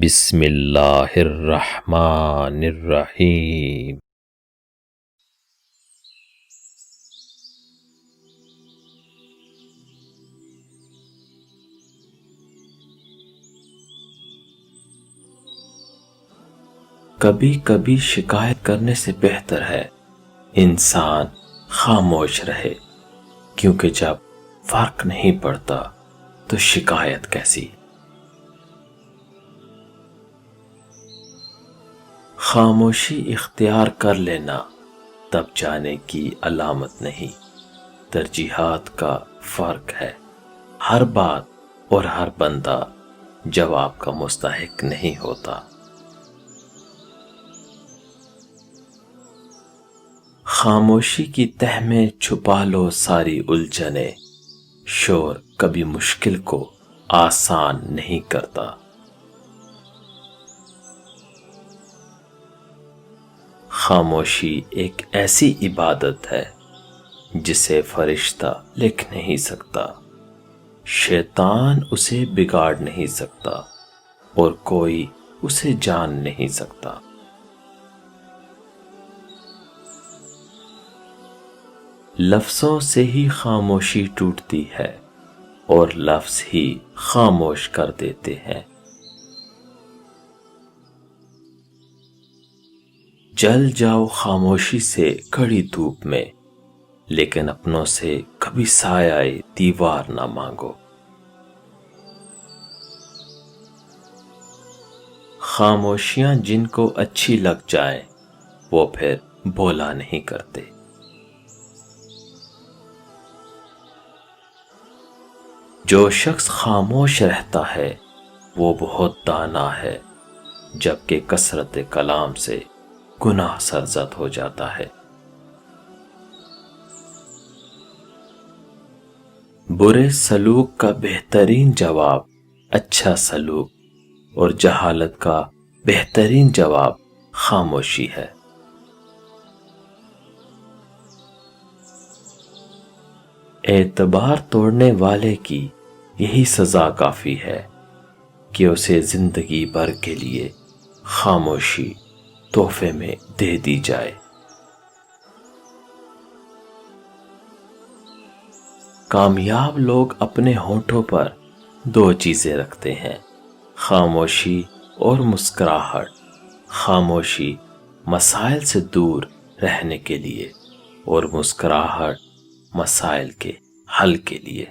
بسم اللہ الرحمن الرحیم۔ کبھی کبھی شکایت کرنے سے بہتر ہے انسان خاموش رہے، کیونکہ جب فرق نہیں پڑتا تو شکایت کیسی۔ خاموشی اختیار کر لینا تب جانے کی علامت نہیں، ترجیحات کا فرق ہے۔ ہر بات اور ہر بندہ جواب کا مستحق نہیں ہوتا۔ خاموشی کی تہ میں چھپا لو ساری الجھنیں، شور کبھی مشکل کو آسان نہیں کرتا۔ خاموشی ایک ایسی عبادت ہے جسے فرشتہ لکھ نہیں سکتا، شیطان اسے بگاڑ نہیں سکتا، اور کوئی اسے جان نہیں سکتا۔ لفظوں سے ہی خاموشی ٹوٹتی ہے، اور لفظ ہی خاموش کر دیتے ہیں۔ جل جاؤ خاموشی سے کڑی دھوپ میں، لیکن اپنوں سے کبھی سایہ دیوار نہ مانگو۔ خاموشیاں جن کو اچھی لگ جائیں وہ پھر بولا نہیں کرتے۔ جو شخص خاموش رہتا ہے وہ بہت دانا ہے، جبکہ کثرت کلام سے گناہ سرزد ہو جاتا ہے۔ برے سلوک کا بہترین جواب اچھا سلوک، اور جہالت کا بہترین جواب خاموشی ہے۔ اعتبار توڑنے والے کی یہی سزا کافی ہے کہ اسے زندگی بھر کے لیے خاموشی تحفے میں دے دی جائے۔ کامیاب لوگ اپنے ہونٹوں پر دو چیزیں رکھتے ہیں، خاموشی اور مسکراہٹ۔ خاموشی مسائل سے دور رہنے کے لیے، اور مسکراہٹ مسائل کے حل کے لیے۔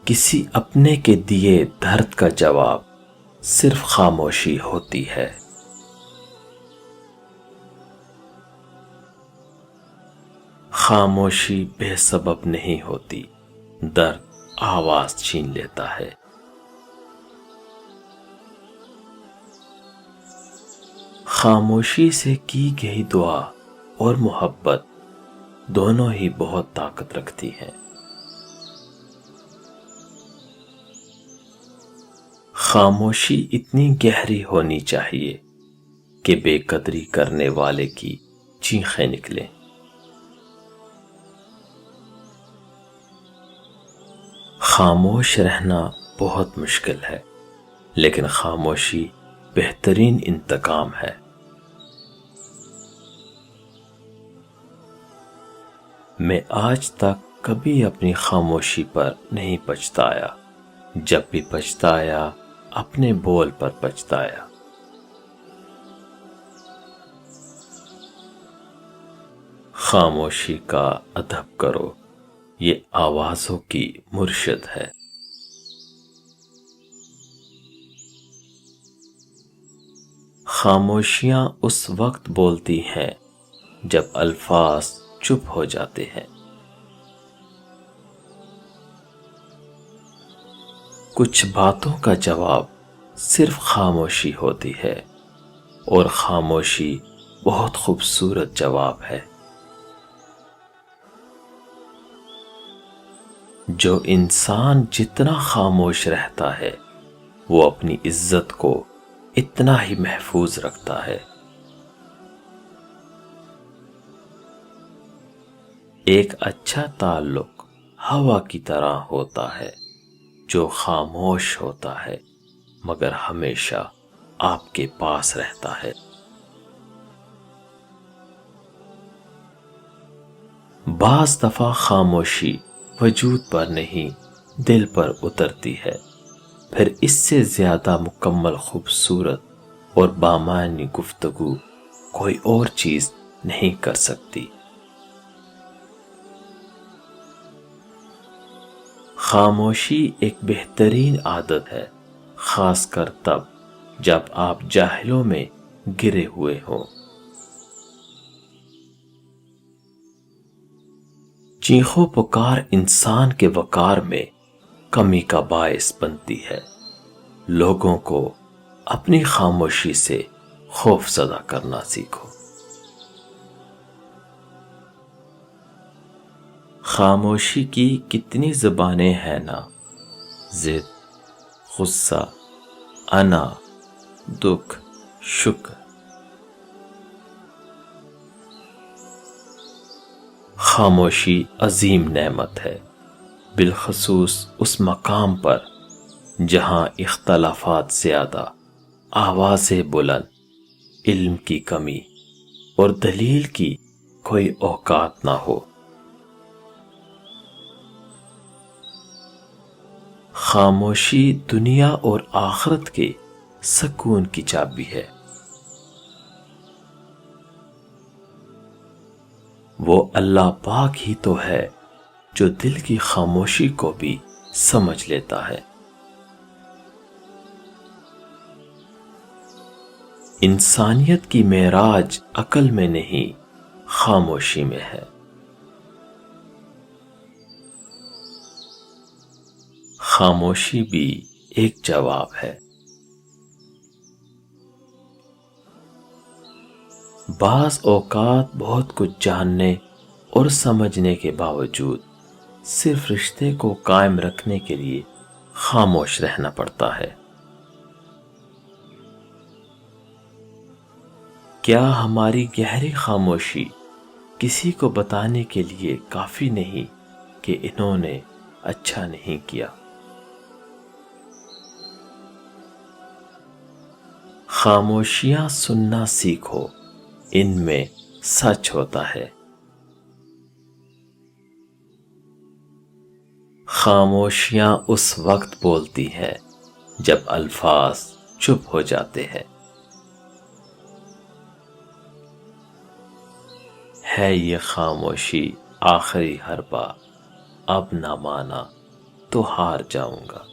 کسی اپنے کے دیے درد کا جواب صرف خاموشی ہوتی ہے۔ خاموشی بے سبب نہیں ہوتی، درد آواز چھین لیتا ہے۔ خاموشی سے کی گئی دعا اور محبت دونوں ہی بہت طاقت رکھتی ہیں۔ خاموشی اتنی گہری ہونی چاہیے کہ بے قدری کرنے والے کی چیخیں نکلیں۔ خاموش رہنا بہت مشکل ہے، لیکن خاموشی بہترین انتقام ہے۔ میں آج تک کبھی اپنی خاموشی پر نہیں پچھتایا، جب بھی پچھتایا اپنے بول پر پچھتایا۔ خاموشی کا ادب کرو، یہ آوازوں کی مرشد ہے۔ خاموشیاں اس وقت بولتی ہیں جب الفاظ چپ ہو جاتے ہیں۔ کچھ باتوں کا جواب صرف خاموشی ہوتی ہے، اور خاموشی بہت خوبصورت جواب ہے۔ جو انسان جتنا خاموش رہتا ہے وہ اپنی عزت کو اتنا ہی محفوظ رکھتا ہے۔ ایک اچھا تعلق ہوا کی طرح ہوتا ہے، جو خاموش ہوتا ہے مگر ہمیشہ آپ کے پاس رہتا ہے۔ بعض دفعہ خاموشی وجود پر نہیں دل پر اترتی ہے، پھر اس سے زیادہ مکمل خوبصورت اور بامعنی گفتگو کوئی اور چیز نہیں کر سکتی۔ خاموشی ایک بہترین عادت ہے، خاص کر تب جب آپ جاہلوں میں گرے ہوئے ہوں۔ چیخو پکار انسان کے وقار میں کمی کا باعث بنتی ہے۔ لوگوں کو اپنی خاموشی سے خوف زدہ کرنا سیکھو۔ خاموشی کی کتنی زبانیں ہیں نا، ضد، غصہ، انا، دکھ، شکر۔ خاموشی عظیم نعمت ہے، بالخصوص اس مقام پر جہاں اختلافات زیادہ، آوازیں بلند، علم کی کمی اور دلیل کی کوئی اوقات نہ ہو۔ خاموشی دنیا اور آخرت کے سکون کی چابی ہے۔ وہ اللہ پاک ہی تو ہے جو دل کی خاموشی کو بھی سمجھ لیتا ہے۔ انسانیت کی معراج عقل میں نہیں، خاموشی میں ہے۔ خاموشی بھی ایک جواب ہے۔ بعض اوقات بہت کچھ جاننے اور سمجھنے کے باوجود صرف رشتے کو قائم رکھنے کے لیے خاموش رہنا پڑتا ہے۔ کیا ہماری گہری خاموشی کسی کو بتانے کے لیے کافی نہیں کہ انہوں نے اچھا نہیں کیا؟ خاموشیاں سننا سیکھو، ان میں سچ ہوتا ہے۔ خاموشیاں اس وقت بولتی ہیں جب الفاظ چپ ہو جاتے ہیں۔ ہے یہ خاموشی آخری حربہ، اب نہ مانا تو ہار جاؤں گا۔